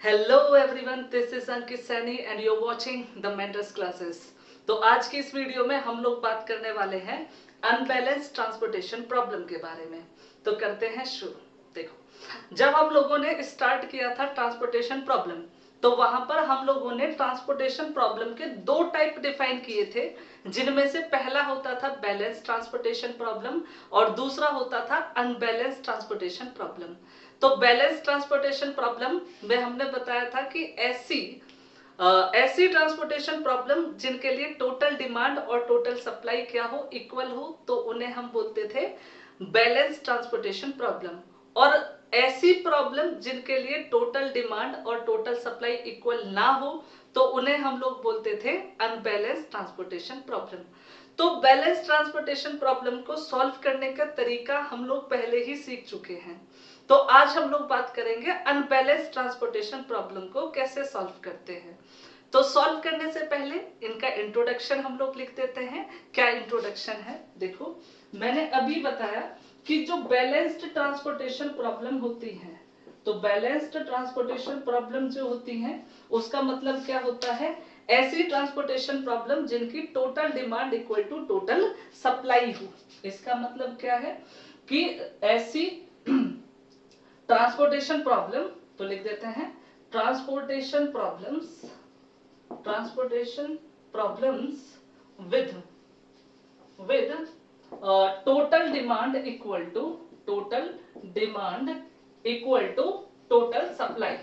Hello everyone, this is Ankit Saini and you are watching the mentors classes. तो आज की इस वीडियो में हम लोग बात करने वाले हैं अनबैलेंस ट्रांसपोर्टेशन प्रॉब्लम के बारे में। तो करते हैं शुरू। देखो, जब हम लोगों ने स्टार्ट किया था ट्रांसपोर्टेशन प्रॉब्लम, तो वहां पर हम लोगों ने ट्रांसपोर्टेशन प्रॉब्लम के दो टाइप डिफाइन किए थे, जिनमें से पहला होता था बैलेंस ट्रांसपोर्टेशन प्रॉब्लम और दूसरा होता था अनबैलेंस ट्रांसपोर्टेशन प्रॉब्लम। तो बैलेंस ट्रांसपोर्टेशन प्रॉब्लम में हमने बताया था कि ऐसी ट्रांसपोर्टेशन प्रॉब्लम जिनके लिए टोटल डिमांड और टोटल सप्लाई क्या हो, इक्वल हो, तो उन्हें हम बोलते थे बैलेंस ट्रांसपोर्टेशन प्रॉब्लम। और ऐसी प्रॉब्लम जिनके लिए टोटल डिमांड और टोटल सप्लाई इक्वल ना हो, तो उन्हें हम लोग बोलते थे अनबैलेंस ट्रांसपोर्टेशन प्रॉब्लम। तो बैलेंस ट्रांसपोर्टेशन प्रॉब्लम को सॉल्व करने का तरीका हम लोग पहले ही सीख चुके हैं। तो आज हम लोग बात करेंगे अनबैलेंस ट्रांसपोर्टेशन प्रॉब्लम को कैसे सॉल्व करते हैं। तो सॉल्व करने से पहले इनका इंट्रोडक्शन हम लोग लिख देते हैं। क्या इंट्रोडक्शन है? देखो, मैंने अभी बताया कि जो बैलेंस्ड ट्रांसपोर्टेशन प्रॉब्लम होती है, तो बैलेंस्ड ट्रांसपोर्टेशन प्रॉब्लम जो होती है उसका मतलब क्या होता है? ऐसी ट्रांसपोर्टेशन प्रॉब्लम जिनकी total demand equal to total supply हो। इसका मतलब क्या है कि ऐसी ट्रांसपोर्टेशन प्रॉब्लम, तो लिख देते हैं transportation problems with total demand equal to total supply.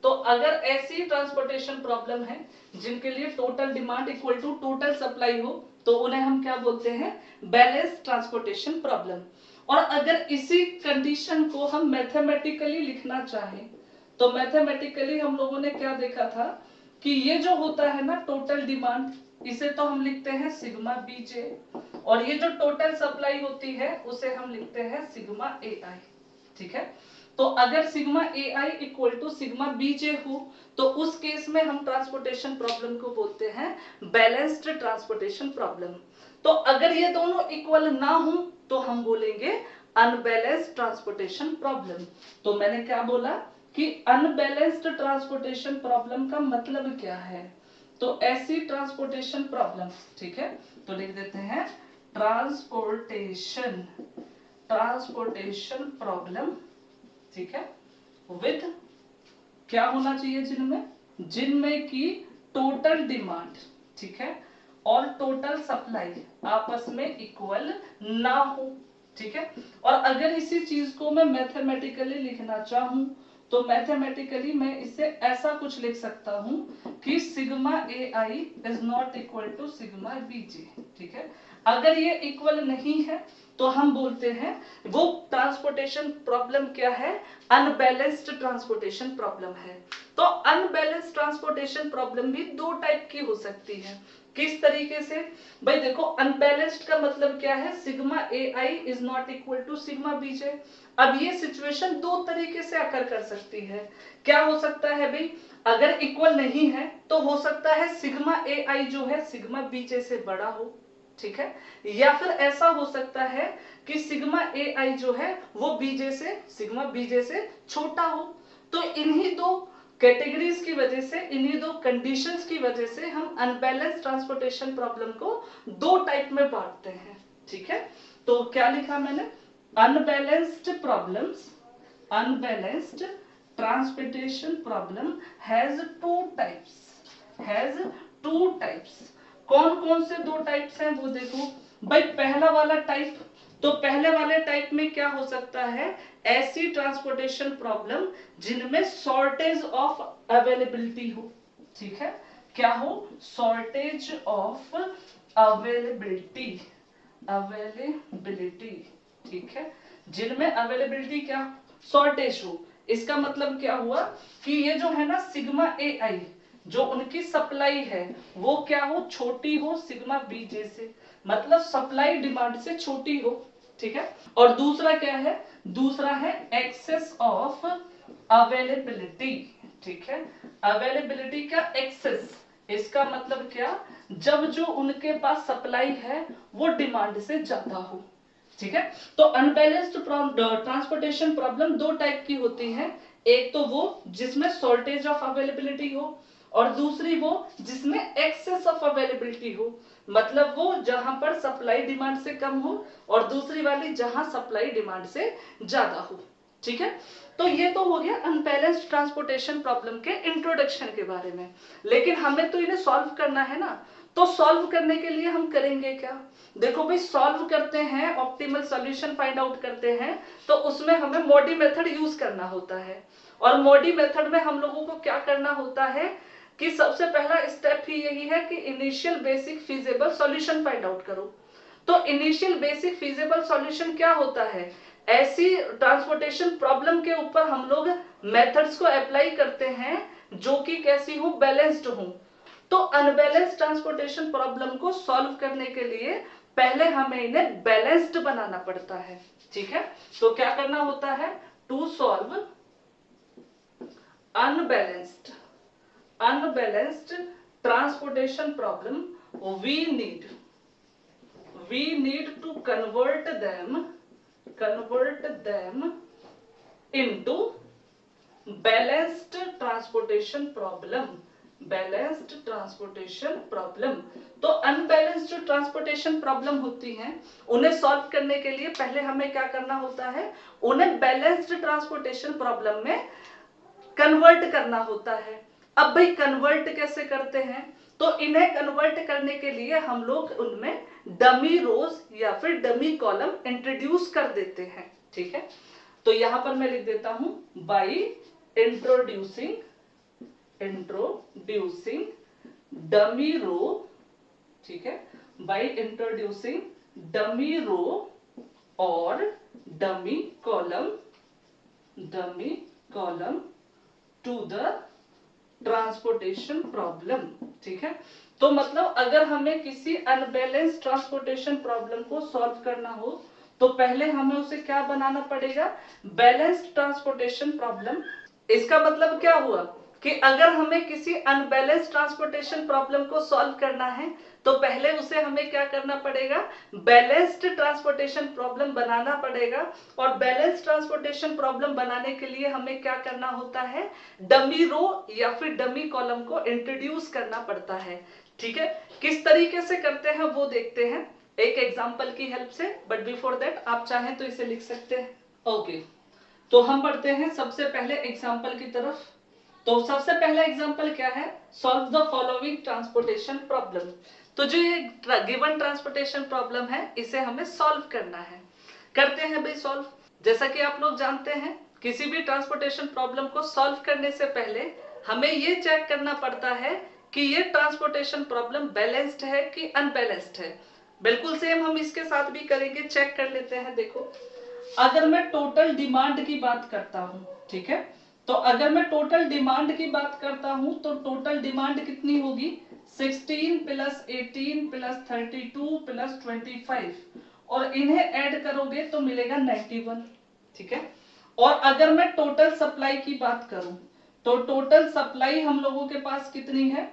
तो अगर ऐसी ट्रांसपोर्टेशन प्रॉब्लम है जिनके लिए total demand equal to total supply हो, तो उन्हें हम क्या बोलते हैं? Balance transportation problem. और अगर इसी कंडीशन को हम मैथमेटिकली लिखना चाहें, तो मैथमेटिकली हम लोगों ने क्या देखा था कि ये जो होता है ना टोटल डिमांड, इसे तो हम लिखते हैं सिग्मा बीजे, और ये जो टोटल सप्लाई होती है उसे हम लिखते हैं सिग्मा ए आई। ठीक है? तो अगर sigma A I equal to sigma B J हो, तो उस केस में हम ट्रांसपोर्टेशन प्रॉब्लम को बोलते हैं बैलेंस्ड ट्रांसपोर्टेशन प्रॉब्लम। तो अगर ये दोनों इक्वल ना हो, तो हम बोलेंगे अनबैलेंस्ड ट्रांसपोर्टेशन प्रॉब्लम। तो मैंने क्या बोला कि अनबैलेंस्ड ट्रांसपोर्टेशन प्रॉब्लम का मतलब क्या है? तो ऐसी ट्रांसपोर्टेशन प्रॉब्लम, ठीक है, तो लिख देते हैं ट्रांसपोर्टेशन प्रॉब्लम, ठीक है, विद क्या होना चाहिए? जिनमें की टोटल डिमांड, ठीक है, और टोटल सप्लाई आपस में इक्वल ना हो। ठीक है? और अगर इसी चीज को मैं मैथमेटिकली लिखना चाहूं, तो मैथमेटिकली मैं इसे ऐसा कुछ लिख सकता हूं कि sigma A I is not equal to sigma B J. ठीक है? अगर ये इक्वल नहीं है तो हम बोलते हैं वो ट्रांसपोर्टेशन प्रॉब्लम क्या है? अनबैलेंस्ड ट्रांसपोर्टेशन प्रॉब्लम है। तो अनबैलेंस्ड ट्रांसपोर्टेशन प्रॉब्लम भी दो टाइप की हो सकती है। किस तरीके से? भाई देखो, अनबैलेंस्ड का मतलब क्या है? Sigma A I is not equal to sigma B J. अब ये सिचुएशन दो तरीके से अकर कर सकती है। क्या हो सकता है भाई? अगर इक्वल नहीं है तो हो सकता है सिग्मा ए आई जो है सिग्मा बीजे से बड़ा हो। ठीक है? या फिर ऐसा हो सकता है कि सिग्मा ए आई जो है वो सिग्मा बीजे से छोटा हो। तो इन्हीं दो कैटेगरीज की वजह से, इन्हीं दो कंडीशंस की वजह से हम अनबैलेंस ट्रांसपोर्टेशन प्रॉब्लम को दो टाइप में बांटते हैं। ठीक है? तो क्या लिखा मैंने? Unbalanced transportation problem has two types. कौन कौन से दो टाइप्स हैं वो देखो भाई। पहला वाला टाइप, तो पहले वाले टाइप में क्या हो सकता है? ऐसी ट्रांसपोर्टेशन प्रॉब्लम जिनमें शॉर्टेज ऑफ अवेलेबिलिटी हो। ठीक है? क्या हो? Shortage of availability. ठीक है? जिनमें अवेलेबिलिटी क्या? शॉर्टेज हो। इसका मतलब क्या हुआ कि ये जो है ना सिग्मा ए आई, जो उनकी सप्लाई है वो क्या हो? छोटी हो सिग्मा बीजे से, मतलब सप्लाई डिमांड से छोटी हो। ठीक है? और दूसरा क्या है? दूसरा है एक्सेस ऑफ अवेलेबिलिटी। ठीक है? अवेलेबिलिटी का एक्सेस, इसका मतलब क्या? जब जो उनके पास सप्लाई है वो डिमांड से ज्यादा हो। ठीक है? तो अनबैलेंस्ड ट्रांसपोर्टेशन प्रॉब्लम दो टाइप की होती है। एक तो वो जिसमें शॉर्टेज ऑफ अवेलेबिलिटी हो, और दूसरी वो जिसमें एक्सेस ऑफ अवेलेबिलिटी हो, मतलब वो जहां पर सप्लाई डिमांड से कम हो और दूसरी वाली जहां सप्लाई डिमांड से ज्यादा हो। ठीक है, तो ये तो हो गया अनबैलेंस्ड ट्रांसपोर्टेशन प्रॉब्लम के इंट्रोडक्शन के बारे में। लेकिन हमें तो इन्हें सॉल्व करना है ना, तो सॉल्व करने के लिए हम करेंगे क्या? देखो भाई, सॉल्व करते हैं, ऑप्टिमल सॉल्यूशन फाइंड आउट करते हैं, तो उसमें हमें मोडी मेथड यूज करना होता है। और मोडी मेथड में हम लोगों को क्या करना होता है कि सबसे पहला स्टेप ही यही है कि initial basic feasible solution find out करो। तो इनिशियल बेसिक फीजिबल सॉल्यूशन क्या होता है? ऐसी ट्रांसपोर्टेशन प्रॉब्लम के ऊपर हम लोग मेथड्स को अप्लाई करते हैं जो कि कैसी हो? बैलेंस्ड हो। तो अनबैलेंस्ड ट्रांसपोर्टेशन प्रॉब्लम को सॉल्व करने के लिए पहले हमें इन्हें बैलेंस्ड बनाना पड़ता है। ठीक है, तो क्या करना होता है? To solve unbalanced transportation problem we need to convert them into balanced transportation problem। तो अनबैलेंस्ड ट्रांसपोर्टेशन प्रॉब्लम होती हैं, उन्हें सॉल्व करने के लिए पहले हमें क्या करना होता है? उन्हें बैलेंस्ड ट्रांसपोर्टेशन प्रॉब्लम में कन्वर्ट करना होता है। अब भाई कन्वर्ट कैसे करते हैं? तो इन्हें कन्वर्ट करने के लिए हम लोग उनमें डमी रोज या फिर डमी कॉलम इंट्रोड्यूस कर देते हैं। ठीक है, तो यहां पर मैं लिख देता हूं बाय इंट्रोड्यूसिंग डमी रो। ठीक है, बाय इंट्रोड्यूसिंग डमी रो और dummy column to the transportation problem. ठीक है, तो मतलब अगर हमें किसी अनबैलेंस्ड ट्रांसपोर्टेशन प्रॉब्लम को सॉल्व करना हो तो पहले हमें उसे क्या बनाना पड़ेगा? Balanced transportation problem. इसका मतलब क्या हुआ कि अगर हमें किसी अनबैलेंस्ड ट्रांसपोर्टेशन प्रॉब्लम को सॉल्व करना है तो पहले उसे हमें क्या करना पड़ेगा? बैलेंस्ड ट्रांसपोर्टेशन प्रॉब्लम बनाना पड़ेगा। और बैलेंस्ड ट्रांसपोर्टेशन प्रॉब्लम बनाने के लिए हमें क्या करना होता है? डमी रो या फिर डमी कॉलम को इंट्रोड्यूस करना पड़ता है। ठीक है, किस तरीके से करते हैं वो देखते हैं एक एग्जाम्पल की हेल्प से। बट बिफोर दैट आप चाहें तो इसे लिख सकते हैं। ओके, तो हम पढ़ते हैं सबसे पहले एग्जाम्पल की तरफ। तो सबसे पहला एग्जांपल क्या है? Solve the following transportation problem. तो जो ये गिवन ट्रांसपोर्टेशन प्रॉब्लम है इसे हमें सॉल्व करना है। करते हैं भाई सॉल्व। जैसा कि आप लोग जानते हैं किसी भी ट्रांसपोर्टेशन प्रॉब्लम को सॉल्व करने से पहले हमें ये चेक करना पड़ता है कि ये ट्रांसपोर्टेशन प्रॉब्लम बैलेंस्ड है कि अनबैलेंस्ड है। बिल्कुल सेम हम इसके साथ भी करेंगे, चेक कर लेते हैं। देखो, अगर मैं टोटल डिमांड की बात करता हूं, ठीक है, तो अगर मैं टोटल डिमांड की बात करता हूं तो टोटल डिमांड कितनी होगी? 16 प्लस 18 प्लस 32 प्लस 25, और इन्हें ऐड करोगे तो मिलेगा 91। ठीक है, और अगर मैं टोटल सप्लाई की बात करूं तो टोटल सप्लाई हम लोगों के पास कितनी है?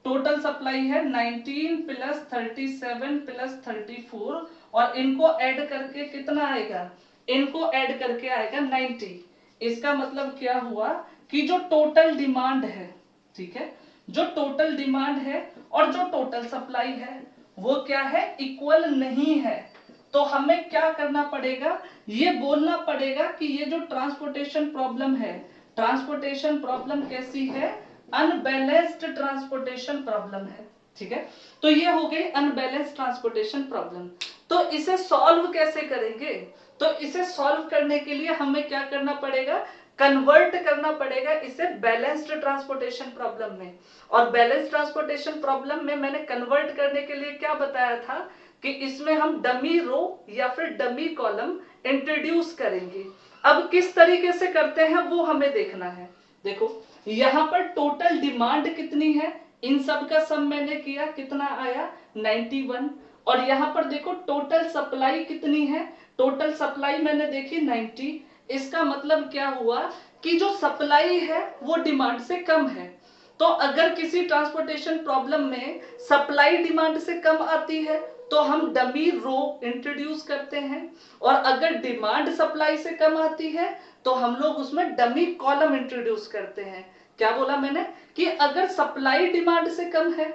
टोटल सप्लाई है 19 प्लस 37 प्लस 34, और इनको ऐड करके कितना आएगा? इनको ऐड करके आएगा 90। इसका मतलब क्या हुआ कि जो टोटल डिमांड है, ठीक है, जो टोटल डिमांड है और जो टोटल सप्लाई है वो क्या है? इक्वल नहीं है। तो हमें क्या करना पड़ेगा? ये बोलना पड़ेगा कि ये जो ट्रांसपोर्टेशन प्रॉब्लम है, ट्रांसपोर्टेशन प्रॉब्लम कैसी है? अनबैलेंस्ड ट्रांसपोर्टेशन प्रॉब्लम है। ठीक है, तो ये हो गई अनबैलेंस्ड ट्रांसपोर्टेशन प्रॉब्लम। तो इसे सॉल्व कैसे करेंगे? तो इसे सॉल्व करने के लिए हमें क्या करना पड़ेगा? कन्वर्ट करना पड़ेगा इसे बैलेंस्ड ट्रांसपोर्टेशन प्रॉब्लम में। और बैलेंस्ड ट्रांसपोर्टेशन प्रॉब्लम में मैंने कन्वर्ट करने के लिए क्या बताया था कि इसमें हम डमी रो या फिर डमी कॉलम इंट्रोड्यूस करेंगे। अब किस तरीके से करते हैं वो हमें देखना है। देखो, यहां पर टोटल डिमांड कितनी है? इन सब का सम मैंने किया, कितना आया? 91। और यहां पर देखो टोटल सप्लाई कितनी है? टोटल सप्लाई मैंने देखी 90। इसका मतलब क्या हुआ कि जो सप्लाई है वो डिमांड से कम है। तो अगर किसी ट्रांसपोर्टेशन प्रॉब्लम में सप्लाई डिमांड से कम आती है तो हम डमी रो इंट्रोड्यूस करते हैं, और अगर डिमांड सप्लाई से कम आती है तो हम लोग उसमें डमी कॉलम इंट्रोड्यूस करते हैं। क्या बोला मैंने कि अगर सप्लाई डिमांड से कम है,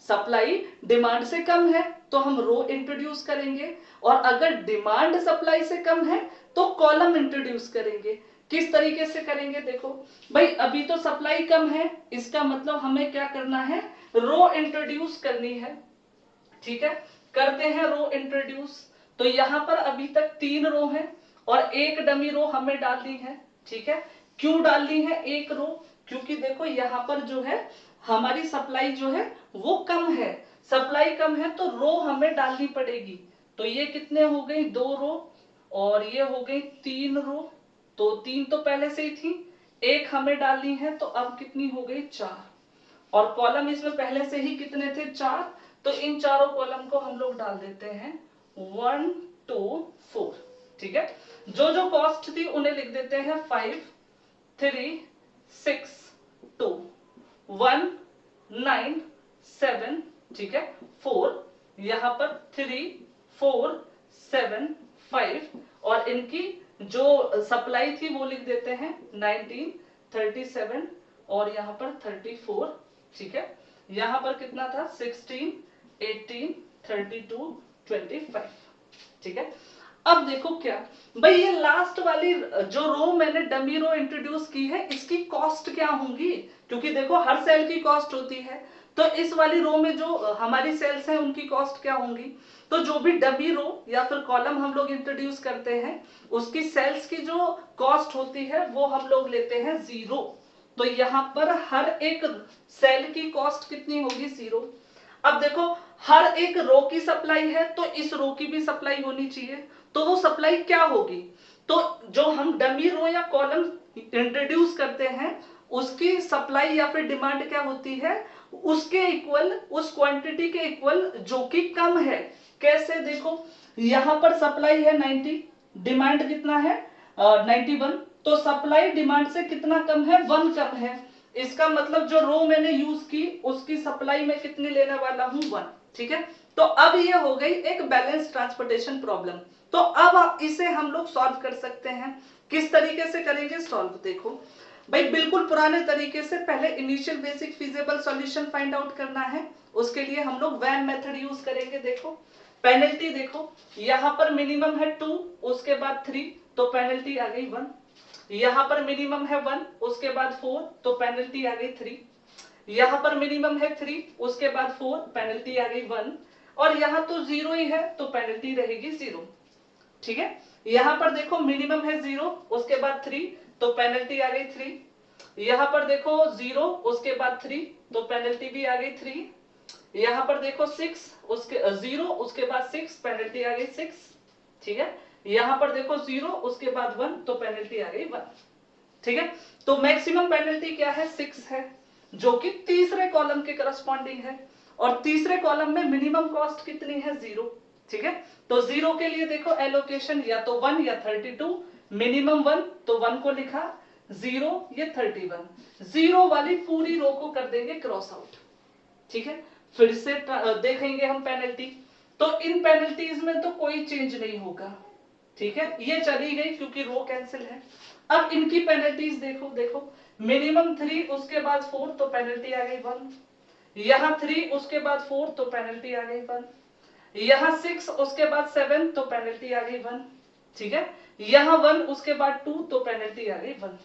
सप्लाई डिमांड से कम है तो हम रो इंट्रोड्यूस करेंगे, और अगर डिमांड सप्लाई से कम है तो कॉलम इंट्रोड्यूस करेंगे। किस तरीके से करेंगे देखो भाई, अभी तो सप्लाई कम है, इसका मतलब हमें क्या करना है, रो इंट्रोड्यूस करनी है। ठीक है, करते हैं रो इंट्रोड्यूस। तो यहां पर अभी तक 3 रो है और एक डमी रो हमें डालनी है। ठीक है, क्यों डालनी है एक रो, क्योंकि देखो यहां पर जो है हमारी सप्लाई जो है वो कम है, सप्लाई कम है तो रो हमें डालनी पड़ेगी। तो ये कितने हो गई, 2 रो, और ये हो गई 3 रो। तो 3 तो पहले से ही थी, एक हमें डालनी है, तो अब कितनी हो गई, 4। और कॉलम इसमें पहले से ही कितने थे, 4। तो इन चारों कॉलम को हम लोग डाल देते हैं 1 2 4। ठीक है, जो जो कॉस्ट थी उन्हें लिख देते हैं 5 3 6 2 1 9 7। ठीक है, 4, यहां पर 3 4 7 5, और इनकी जो सप्लाई थी वो लिख देते हैं 19 37 और यहां पर 34। ठीक है, यहां पर कितना था, 16 18 32 25। ठीक है, अब देखो क्या भाई, ये लास्ट वाली जो रो मैंने डमी रो इंट्रोड्यूस की है, इसकी कॉस्ट क्या होंगी, क्योंकि देखो हर सेल की कॉस्ट होती है। तो इस वाली रो में जो हमारी सेल्स हैं उनकी कॉस्ट क्या होंगी, तो जो भी डमी रो या फिर कॉलम हम लोग इंट्रोड्यूस करते हैं उसकी सेल्स की जो कॉस्ट होती है वो हम लोग लेते हैं 0। तो यहां पर हर एक सेल की कॉस्ट कितनी होगी, 0। अब देखो हर एक रो की सप्लाई है तो इस रो की भी सप्लाई होनी चाहिए, तो वो सप्लाई क्या होगी, तो जो हम डमी रो या कॉलम इंट्रोड्यूस करते हैं उसकी सप्लाई या फिर डिमांड क्या होती है, उसके इक्वल, उस क्वांटिटी के इक्वल जो कि कम है। कैसे देखो, यहां पर सप्लाई है 90, डिमांड कितना है 91, तो सप्लाई डिमांड से कितना कम है, 1 कम है। इसका मतलब जो रो मैंने यूज की उसकी सप्लाई में कितनी लेने वाला हूं, 1। ठीक है, तो अब ये हो गई एक बैलेंस ट्रांसपोर्टेशन प्रॉब्लम। तो अब इसे हम लोग सॉल्व कर सकते हैं। किस तरीके से करेंगे सॉल्व, देखो भाई बिल्कुल पुराने तरीके से, पहले initial basic feasible solution find out करना है। उसके लिए हम लोग वैन मेथड यूज करेंगे। देखो पेनल्टी, देखो यहां पर मिनिमम है 2, उसके बाद 3, तो पेनल्टी आ गई 1। यहां पर मिनिमम है 1, उसके बाद 4, तो पेनल्टी आ गई 3। यहां पर मिनिमम है 3, उसके बाद 4, पेनल्टी आ गई 1। और यहां तो 0 ही है तो पेनल्टी रहेगी 0। ठीक है, यहां पर देखो मिनिमम है 0, उसके बाद 3, तो पेनल्टी आ गई 3। यहां पर देखो 0, उसके बाद 3, तो पेनल्टी भी आ गई 3। यहां पर देखो 6, उसके 0, उसके बाद 6, पेनल्टी आ गई 6। ठीक है, यहां पर देखो 0, उसके बाद 1, तो पेनल्टी आ गई 1। ठीक है, तो मैक्सिमम पेनल्टी क्या है, 6 है, जो कि तीसरे कॉलम के करस्पॉन्डिंग है। और तीसरे कॉलम में मिनिमम कॉस्ट कितनी है, 0। ठीक है, तो 0 के लिए देखो एलोकेशन या तो 1 या 32, मिनिमम 1 तो 1 को लिखा, 0 ये 31, 0 वाली पूरी रो को कर देंगे क्रॉस आउट। ठीक है, फिर से देखेंगे हम पेनल्टी, तो इन पेनल्टीज में तो कोई चेंज नहीं होगा। ठीक है, ये चली गई क्योंकि रो कैंसिल है। अब इनकी पेनल्टीज देखो, देखो मिनिमम 3, उसके बाद 4, तो पेनल्टी आ गई 1। यहां 3, उसके बाद 4, तो पेनल्टी आ गई 1। यहां 6, उसके बाद 7, तो पेनल्टी आ गई 1। ठीक है, यहां 1, उसके बाद 2, तो पेनल्टी आ गई 1।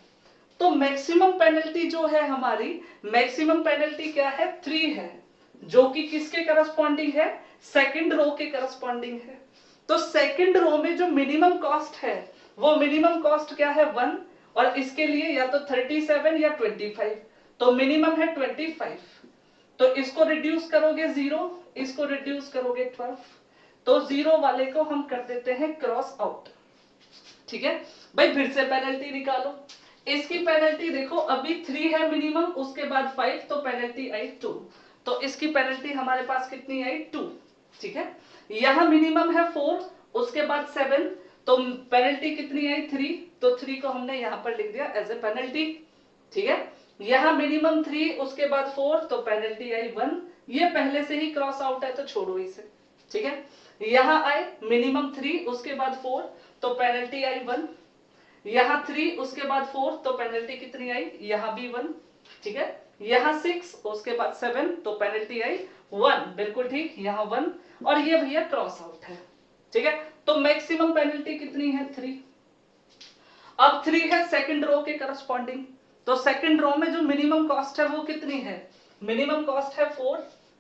तो मैक्सिमम पेनल्टी जो है हमारी, मैक्सिमम पेनल्टी क्या है, 3 है, जो कि किसके करस्पॉन्डिंग है, सेकंड रो के करस्पॉन्डिंग है। तो सेकंड रो में जो मिनिमम कॉस्ट है वो मिनिमम कॉस्ट क्या है, 1, और इसके लिए या तो 37 या 25, तो मिनिमम है 25। तो इसको रिड्यूस करोगे 0, इसको रिड्यूस करोगे 12, तो 0 वाले को हम कर देते हैं क्रॉस आउट। ठीक है भाई, फिर से पेनल्टी निकालो। इसकी पेनल्टी देखो अभी 3 है मिनिमम, उसके बाद 5, तो पेनल्टी आई 2। तो इसकी पेनल्टी हमारे पास कितनी आई, 2। ठीक है, यहां मिनिमम है 4, उसके बाद 7, तो पेनल्टी कितनी आई, 3, तो 3 को हमने यहां पर लिख दिया एज ए पेनल्टी। ठीक है, यहां मिनिमम 3, उसके बाद 4, तो पेनल्टी आई 1। ये पहले से ही क्रॉस आउट है तो छोड़ो इसे। ठीक है, यहां आए मिनिमम 3, उसके बाद 4, तो पेनल्टी आई 1। यहाँ 3 उसके बाद 4 तो पेनल्टी कितनी आई, यहाँ भी 1, ठीक है। यहाँ 6 उसके बाद 7 तो पेनल्टी आई 1, बिल्कुल ठीक, यहाँ 1, और ये भैया क्रॉस आउट है, ठीक है। तो मैक्सिमम पेनल्टी कितनी है 3। अब 3 है सेकंड रो के करस्पॉन्डिंग, तो सेकंड रो में जो मिनिमम कॉस्ट है वो कितनी है, मिनिमम कॉस्ट है 4,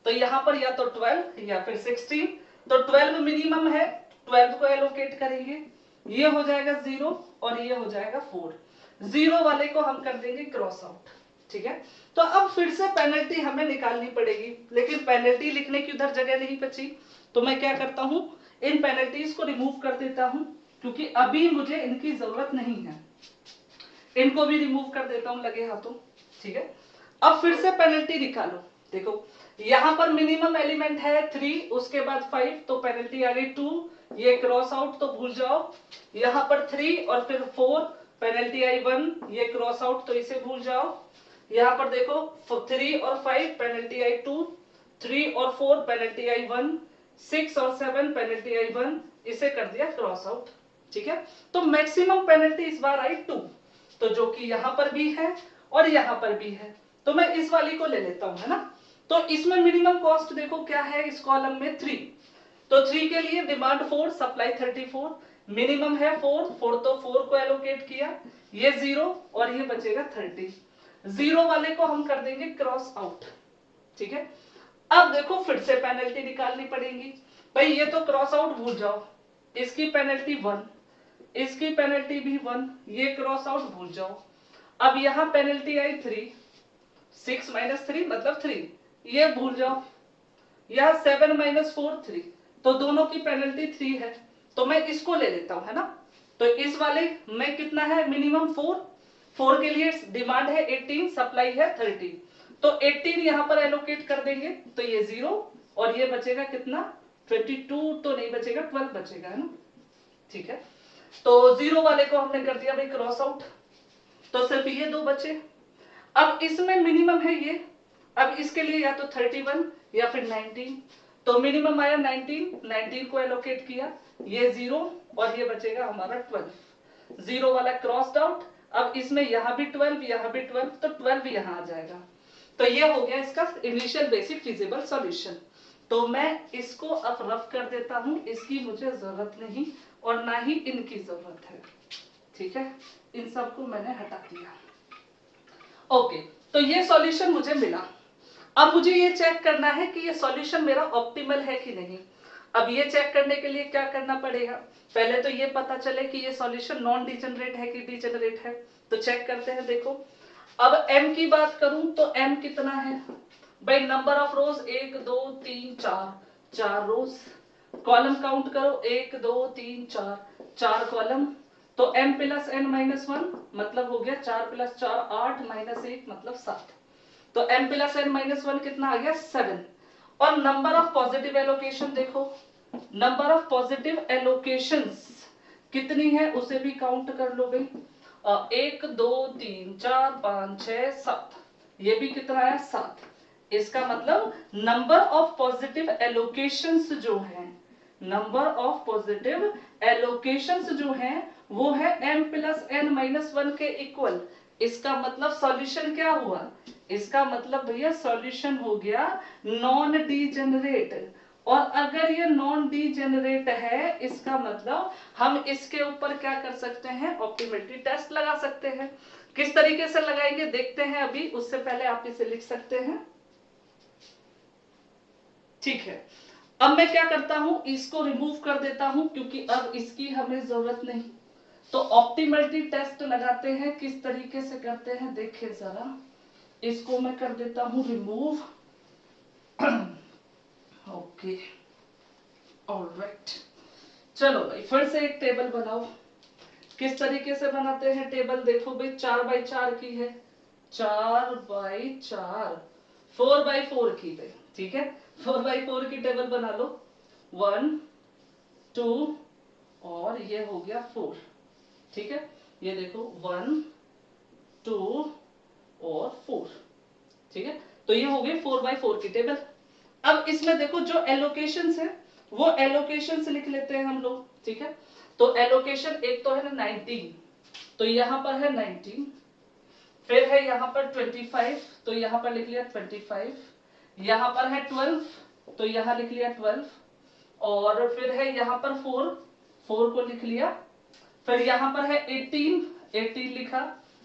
तो यहाँ पर या तो 12 या फिर 16, तो 12 मिनिमम है, 12 को एलोकेट करेंगे, ये हो जाएगा 0 और ये हो जाएगा 4, 0 वाले को हम कर देंगे क्रॉस आउट, ठीक है। तो अब फिर से पेनल्टी हमें निकालनी पड़ेगी, लेकिन पेनल्टी लिखने की उधर जगह नहीं बची, तो मैं क्या करता हूं, इन पेनल्टीज को रिमूव कर देता हूं, क्योंकि अभी मुझे इनकी जरूरत नहीं है, इनको भी रिमूव कर देता हूं लगे हाथों, ठीक है। अब फिर से पेनल्टी निकालो, देखो यहां पर मिनिमम एलिमेंट है 3, उसके बाद 5 तो पेनल्टी आ गई 2, ये क्रॉस आउट तो भूल जाओ, यहां पर 3 और फिर 4 पेनल्टी आई 1, ये क्रॉस आउट तो इसे भूल जाओ, यहाँ पर देखो 3 और 5 पेनल्टी आई 2, 3 और 4 पेनल्टी आई 1, 6 और 7 पेनल्टी आई 1, इसे कर दिया क्रॉस आउट, ठीक है। तो मैक्सिमम पेनल्टी इस बार आई 2, तो जो कि यहाँ पर भी है और यहाँ पर भी है, तो मैं इस वाली को ले लेता हूँ, है ना। तो इसमें मिनिमम कॉस्ट देखो क्या है इस कॉलम में 3, तो 3 के लिए डिमांड 4, सप्लाई 34, मिनिमम है 4, 4 तो 4 को एलोकेट किया, ये 0 और ये बचेगा 30, 0 वाले को हम कर देंगे क्रॉस आउट, ठीक है। अब देखो फिर से पेनल्टी निकालनी पड़ेगी, भाई ये तो क्रॉस आउट भूल जाओ, इसकी पेनल्टी 1, इसकी पेनल्टी भी 1, ये क्रॉस आउट भूल जाओ। अब यहाँ पेनल्टी आई 3, 6 - 3 मतलब 3, ये भूल जाओ, यहाँ 7 - 4 3, तो दोनों की पेनल्टी 3 है, तो मैं इसको ले लेता हूं, है ना। तो इस वाले में कितना है मिनिमम 4, 4 के लिए डिमांड है 18, सप्लाई है 30, तो 18 यहां पर एलोकेट कर देंगे, तो ये 0 और ये बचेगा कितना 22, तो नहीं बचेगा 12 बचेगा, है ना, ठीक है। तो 0 वाले को हमने कर दिया भाई क्रॉस आउट, तो सिर्फ ये 2 बचे। अब इसमें मिनिमम है ये, अब इसके लिए या तो 31 या फिर 19, तो मिनिमम आया 19, 19 को एलोकेट किया, ये 0 और ये बचेगा हमारा 12, 0 वाला क्रॉस्ड आउट। अब इसमें यहाँ भी 12 यहाँ भी 12, तो 12 यहाँ आ जाएगा, तो ये हो गया इसका इनिशियल बेसिक फिजिबल सॉल्यूशन। तो मैं इसको अब रफ कर देता हूं, इसकी मुझे जरूरत नहीं और ना ही इनकी जरूरत है, ठीक है, इन सबको मैंने हटा दिया। ओके, तो ये सॉल्यूशन मुझे मिला। अब मुझे ये चेक करना है कि ये सॉल्यूशन मेरा ऑप्टिमल है कि नहीं। अब ये चेक करने के लिए क्या करना पड़ेगा, पहले तो ये पता चले कि ये सॉल्यूशन नॉन डिजेनरेट है कि डिजेनरेट है, तो चेक करते हैं। देखो अब m की बात करूं तो m कितना है भाई, number of rows 1 2 3 4, 4 rows, column count करो 1 2 3 4, 4 कॉलम, तो m + n - 1 मतलब हो गया 4 + 4 8 - 1 मतलब 7, तो m + n - 1 कितना आ गया 7। और नंबर ऑफ पॉजिटिव एलोकेशन देखो, नंबर ऑफ पॉजिटिव एलोकेशंस कितनी है उसे भी काउंट कर लो भाई, 1 2 3 4 5 6 7, ये भी कितना है 7। इसका मतलब नंबर ऑफ पॉजिटिव एलोकेशंस जो है, नंबर ऑफ पॉजिटिव एलोकेशंस जो है वो है m + n - 1 के इक्वल। इसका मतलब सॉल्यूशन क्या हुआ, इसका मतलब भैया सॉल्यूशन हो गया नॉन डीजेनरेट, और अगर ये नॉन डीजेनरेट है इसका मतलब हम इसके ऊपर क्या कर सकते हैं, ऑप्टिमलिटी टेस्ट लगा सकते हैं। किस तरीके से लगाएंगे देखते हैं अभी, उससे पहले आप इसे लिख सकते हैं, ठीक है। अब मैं क्या करता हूं, इसको रिमूव कर देता हूं क्योंकि अब इसकी हमें जरूरत नहीं। तो ऑप्टिमलिटी टेस्ट लगाते हैं, किस तरीके से करते हैं देखिए जरा, इसको मैं कर देता हूं रिमूव, ओके ऑलराइट। चलो भाई फिर से एक टेबल बनाओ, किस तरीके से बनाते हैं टेबल, देखो भाई 4x4 की है, 4x4, 4x4 की भाई, ठीक है, 4x4 की टेबल बना लो, 1 2 और ये हो गया 4, ठीक है, ये देखो 1 2 और 4, ठीक है, तो ये हो गई 4x4 की टेबल। अब इसमें देखो जो एलोकेशंस है वो एलोकेशंस लिख लेते हैं हम लोग, ठीक है। तो एलोकेशन एक तो है ना 19, तो यहाँ पर है 19, फिर है यहाँ पर 25, तो यहाँ पर लिख लिया 25, यहाँ पर है 12, तो यहाँ लिख लिया 12, और फिर है यहाँ पर 4, 4 को लिख लिया, फिर यहाँ पर है 18, 18 लिखा,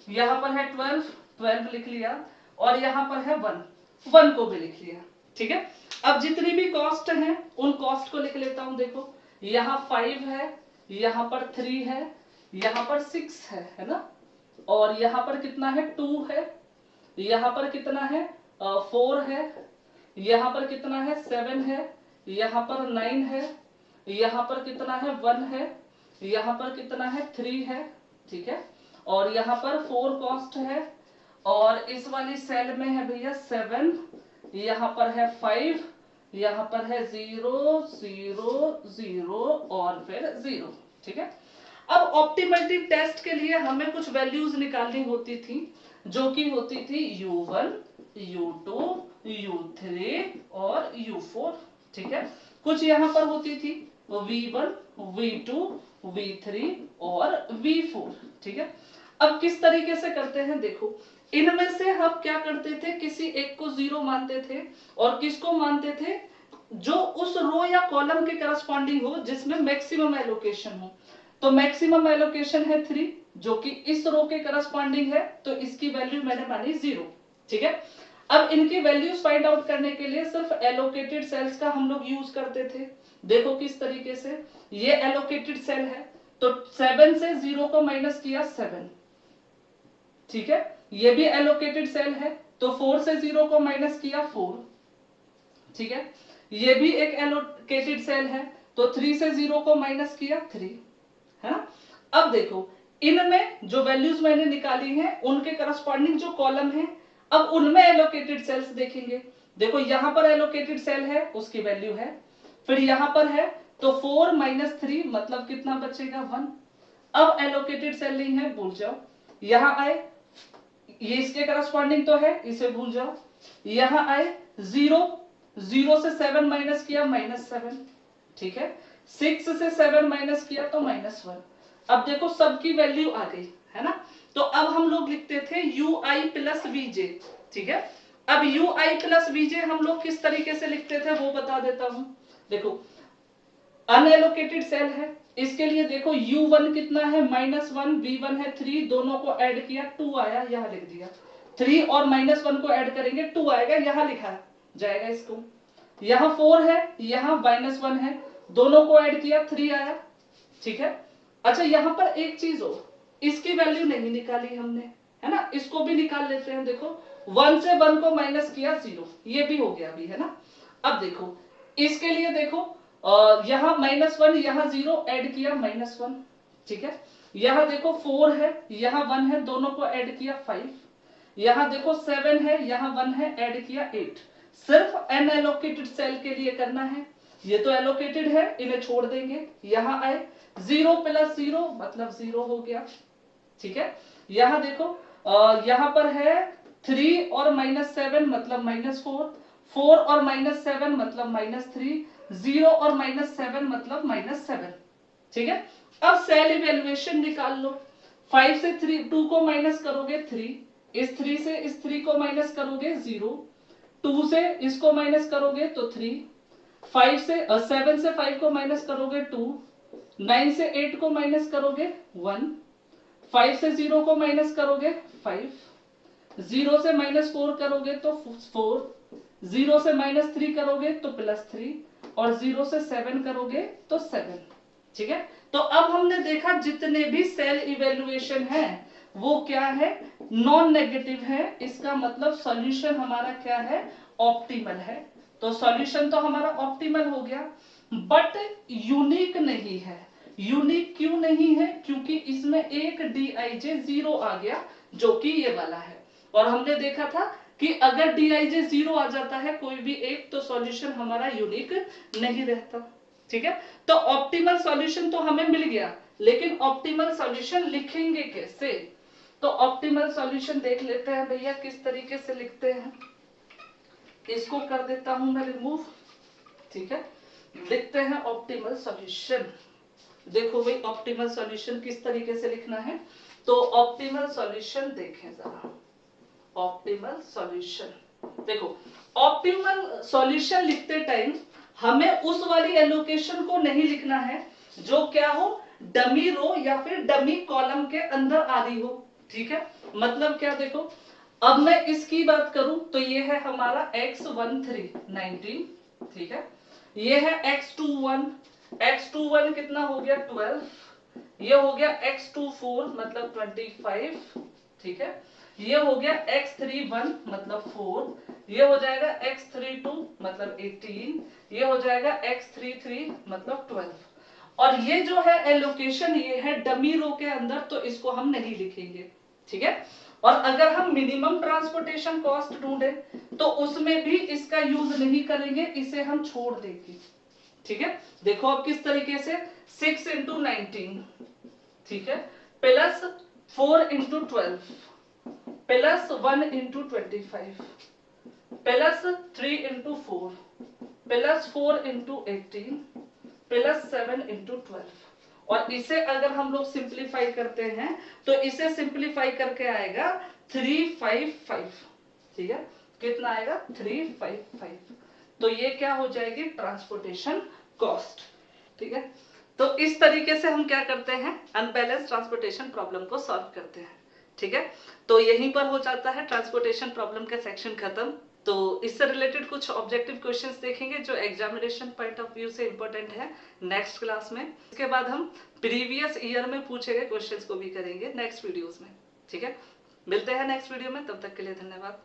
यहाँ पर है 12, 12 लिख लिया, और यहाँ पर है 1, 1 को भी लिख लिया। ठीक है, अब जितनी भी कॉस्ट है उन कॉस्ट को लिख लेता हूं। देखो यहाँ 5 है, यहाँ पर 3 है, यहाँ पर 6 है ना, और यहाँ पर कितना है 2 है, यहाँ पर कितना है 4 है, यहाँ पर कितना है 7 है, यहाँ पर 9 है, यहाँ पर कितना है 1 है, यहाँ पर कितना है 3 है। ठीक है, और यहाँ पर 4 कॉस्ट है, और इस वाली सेल में है भैया 7, यहाँ पर है 5, यहाँ पर है 0 0 0 और फिर 0। ठीक है, अब ऑप्टिमलिटी टेस्ट के लिए हमें कुछ वैल्यूज निकालनी होती थी, जो कि होती थी u1, u2, u3 और u4। ठीक है, कुछ यहाँ पर होती थी v1, v2, v3 और v4। ठीक है, अब किस तरीके से करते हैं देखो, इनमें से हम क्या करते थे, किसी एक को 0 मानते थे और किसको मानते थे, जो उस रो या कॉलम के करस्पॉन्डिंग हो जिसमें मैक्सिमम एलोकेशन हो। तो मैक्सिमम एलोकेशन है 3, जो कि इस रो के करस्पॉन्डिंग है, तो इसकी वैल्यू मैंने मानी 0। ठीक है, अब इनकी वैल्यूज फाइंड आउट करने के लिए सिर्फ एलोकेटेड सेल्स का हम लोग यूज करते थे। देखो किस तरीके से, ये एलोकेटेड सेल है, तो 7 से 0 को माइनस किया 7। ठीक है, ये भी एलोकेटेड सेल है, तो 4 से 0 को माइनस किया 4। ठीक है, ये भी एक एलोकेटेड सेल है, तो 3 से 0 को माइनस किया 3, है ना। अब देखो इनमें जो वैल्यूज मैंने निकाली हैं उनके करस्पॉन्डिंग जो कॉलम है, अब उनमें एलोकेटेड सेल्स देखेंगे। देखो यहाँ पर एलोकेटेड सेल है, उसकी वैल्यू है, फिर यहाँ पर है, तो 4 - 3 मतलब कितना बचेगा 1। अब एलोकेटेड सेल नहीं है, भूल जाओ। यहाँ आए, ये इसके करस्पॉन्डिंग तो है, इसे भूल जाओ। यहाँ आए 0, 0 से 7 माइनस किया -7। ठीक है, 6 से 7 माइनस किया तो -1। अब देखो सबकी वैल्यू आ गई है ना, तो अब हम लोग लिखते थे ui प्लस vj। ठीक है, अब ui प्लस vj हम लोग किस तरीके से लिखते थे वो बता देता हूं। देखो अनएलोकेटेड सेल है, इसके लिए देखो u1 कितना है -1, v1 है 3, दोनों को ऐड किया 2 आया, यहां लिख दिया। 3 और -1 को ऐड करेंगे 2 आएगा, यहां लिखा जाएगा इसको। यहाँ 4 है, यहाँ -1 है, दोनों को ऐड किया 3 आया। ठीक है, अच्छा यहाँ पर एक चीज हो, इसकी वैल्यू नहीं निकाली हमने, है ना, इसको भी निकाल लेते हैं। देखो 1 से 1 को माइनस किया 0, ये भी हो गया अभी, है ना। अब देखो इसके लिए देखो यहाँ -1, यहाँ 0 ऐड किया -1। ठीक है, यहाँ देखो 4 है, यहाँ 1 है, दोनों को ऐड किया 5। यहाँ देखो 7 है, यहाँ 1 है, ऐड किया 8। सिर्फ अनएलोकेटेड सेल के लिए करना है, ये तो एलोकेटेड है, इन्हें छोड़ देंगे। यहाँ आए 0 + 0 मतलब 0 हो गया। ठीक है, यहाँ देखो यहाँ पर है 3 और -7 मतलब -4, 4 और -7 मतलब -3, 0 और -7 मतलब -7। ठीक है, अब सेल इवेल्युएशन निकाल लो। 5 से 2 को माइनस करोगे 3, इस 3 से इस 3 को माइनस करोगे 0, 2 से इसको माइनस करोगे तो 3, 5 से 7 से 5 को माइनस करोगे 2, 9 से 8 को माइनस करोगे 1, 5 से 0 को माइनस करोगे 5, 0 से -4 करोगे तो 4, 0 से -3 करोगे तो +3, और 0 से 7 करोगे तो 7। ठीक है, तो अब हमने देखा जितने भी सेल इवेल्युएशन है वो क्या है, नॉन नेगेटिव है। इसका मतलब सॉल्यूशन हमारा क्या है, ऑप्टिमल है। तो सॉल्यूशन तो हमारा ऑप्टिमल हो गया, बट यूनिक नहीं है। यूनिक क्यों नहीं है, क्योंकि इसमें एक dij 0 आ गया, जो कि ये वाला है। और हमने देखा था कि अगर dij 0 आ जाता है कोई भी एक, तो सॉल्यूशन हमारा यूनिक नहीं रहता। ठीक है, तो ऑप्टिमल सॉल्यूशन तो हमें मिल गया, लेकिन ऑप्टिमल सॉल्यूशन लिखेंगे कैसे। तो ऑप्टिमल सॉल्यूशन देख लेते हैं भैया किस तरीके से लिखते हैं। इसको कर देता हूं मैं रिमूव। ठीक है, लिखते हैं ऑप्टिमल सॉल्यूशन। देखो भाई ऑप्टिमल सॉल्यूशन किस तरीके से लिखना है। तो ऑप्टिमल सॉल्यूशन देखें जरा, ऑप्टिमल सॉल्यूशन देखो, ऑप्टिमल सॉल्यूशन लिखते टाइम हमें उस वाली एलोकेशन को नहीं लिखना है जो क्या हो, डमी रो या फिर डमी कॉलम के अंदर आ रही हो, ठीक है। मतलब क्या देखो, अब मैं इसकी बात करूं तो ये है हमारा x13 19, ठीक है। ये है x21 कितना हो गया 12, ये हो गया x24 मतलब 25, ठीक है। ये हो गया x31 मतलब 4, ये हो जाएगा x32 मतलब 18, ये हो जाएगा x33 मतलब 12। और ये जो है एलोकेशन ये है डमी रो के अंदर, तो इसको हम नहीं लिखेंगे, ठीक है। और अगर हम मिनिमम ट्रांसपोर्टेशन कॉस्ट ढूंढे तो उसमें भी इसका यूज नहीं करेंगे, इसे हम छोड़ देंगे, ठीक है। देखो अब किस तरीके से 6 इंटू 19, ठीक है, plus 4 into 12 plus 1 into 25 plus 3 into 4 plus 4 into 18 plus 7 into 12। और इसे अगर हम लोग सिंप्लीफाई करते हैं तो इसे सिंप्लीफाई करके आएगा 355, ठीक है। कितना आएगा 355। तो ये क्या हो जाएगी ट्रांसपोर्टेशन कॉस्ट, ठीक है। तो इस तरीके से हम क्या करते हैं, अनबैलेंस ट्रांसपोर्टेशन प्रॉब्लम को सॉल्व करते हैं, ठीक है। तो यहीं पर हो जाता है ट्रांसपोर्टेशन प्रॉब्लम का सेक्शन खत्म। तो इससे रिलेटेड कुछ ऑब्जेक्टिव क्वेश्चंस देखेंगे जो एग्जामिनेशन पॉइंट ऑफ व्यू से इंपॉर्टेंट है नेक्स्ट क्लास में। इसके बाद हम प्रीवियस ईयर में पूछे गए क्वेश्चंस को भी करेंगे नेक्स्ट वीडियोस में, ठीक है। मिलते हैं नेक्स्ट वीडियो में, तब तक के लिए धन्यवाद।